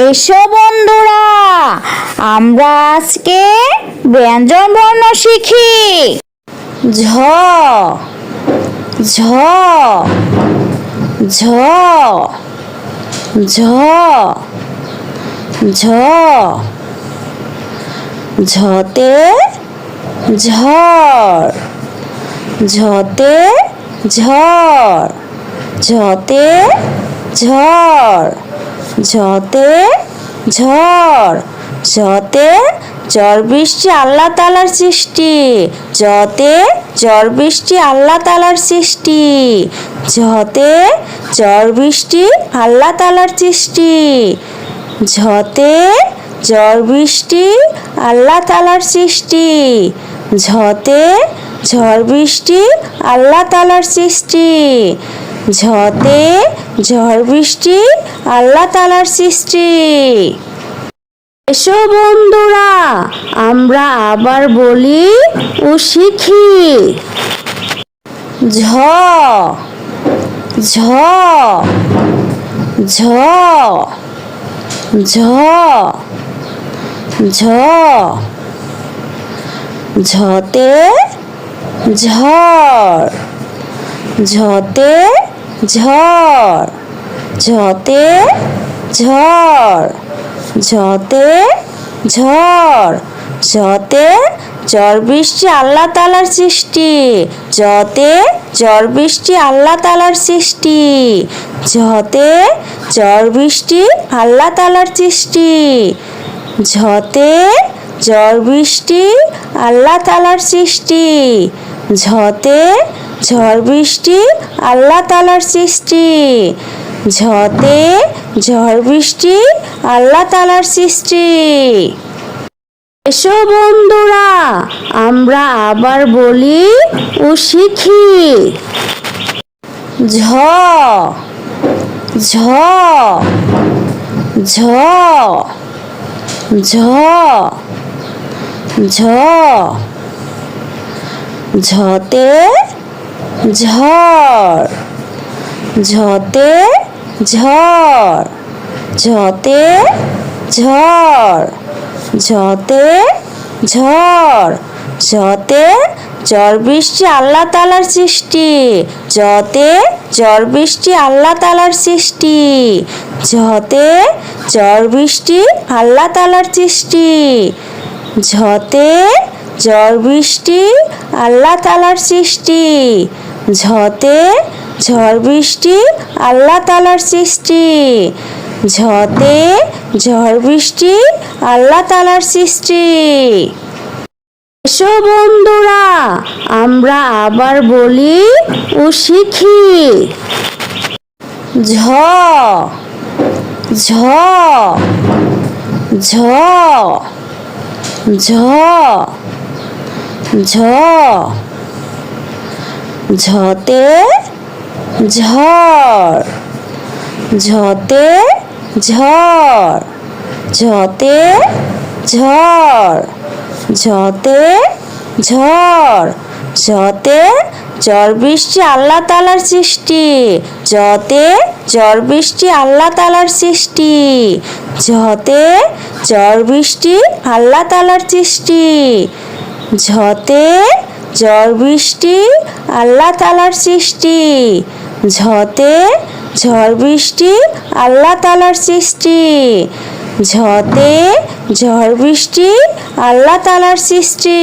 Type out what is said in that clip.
এসো বন্ধুরা, আমরা আজকে ব্যঞ্জন বর্ণ শিখি। ঝ ঝ ঝ ঝ ঝ ঝতে ঝড়, ঝতে ঝড়, ঝতে ঝড়, ঝতে ঝড়, ঝতে ঝড় বৃষ্টি আল্লাহ তাআলার সৃষ্টি, ঝতে ঝড় বৃষ্টি আল্লাহ তাআলার সৃষ্টি, ঝতে ঝড় বৃষ্টি আল্লাহ তাআলার সৃষ্টি, ঝতে ঝড় বৃষ্টি আল্লাহ তাআলার সৃষ্টি, ঝতে ঝড় বৃষ্টি আল্লাহ তাআলার সৃষ্টি, ঝতে ঝড় বৃষ্টি আল্লাহ তাআলার সৃষ্টি। এসো বন্ধুরা, আমরা আবার বলি ও শিখি। ঝ ঝ ঝ ঝ ঝ ঝতে ঝড়, ঝতে ঝড়, ঝতে ঝড়, ঝতে ঝড়, ঝতে ঝড় বৃষ্টি আল্লাহ তাআলার সৃষ্টি, ঝতে ঝড় বৃষ্টি আল্লাহ তাআলার সৃষ্টি, ঝতে ঝড় বৃষ্টি আল্লাহ তাআলার সৃষ্টি, ঝতে ঝড় বৃষ্টি আল্লাহ তাআলার সৃষ্টি, ঝতে ঝড় বৃষ্টি আল্লাহ তাআলার সৃষ্টি, ঝতে ঝড় বৃষ্টি আল্লাহ তাআলার সৃষ্টি। এসো বন্ধুরা, আমরা আবার বলি ও শিখি। ঝ ঝ ঝ ঝ ঝ ঝতে ঝড়, ঝতে ঝড়, ঝতে ঝড়, ঝতে ঝড়, ঝতে ঝড় বৃষ্টি আল্লাহ তাআলার সৃষ্টি, ঝতে ঝড় বৃষ্টি আল্লাহ তাআলার সৃষ্টি, ঝতে ঝড় বৃষ্টি আল্লাহ তাআলার সৃষ্টি, ঝতে ঝড় বৃষ্টি আল্লাহ তাআলার সৃষ্টি, ঝতে ঝড় বৃষ্টি আল্লাহ তাআলার সৃষ্টি, ঝতে ঝড় বৃষ্টি আল্লাহ তাআলার সৃষ্টি। এসো বন্ধুরা, আমরা আবার বলি ও শিখি। ঝ ঝ ঝ ঝ ঝ ঝতে ঝড়, ঝতে ঝড়, ঝতে ঝড়, ঝতে ঝড়, ঝতে ঝড় বৃষ্টি আল্লাহ তাআলার সৃষ্টি, ঝতে ঝড় বৃষ্টি আল্লাহ তাআলার সৃষ্টি, ঝতে ঝড় বৃষ্টি আল্লাহ তাআলার সৃষ্টি, ঝতে ঝড় বৃষ্টি আল্লাহ তাআলার সৃষ্টি, ঝতে ঝড় বৃষ্টি আল্লাহ তাআলার সৃষ্টি, ঝতে ঝড় বৃষ্টি আল্লাহ তাআলার সৃষ্টি।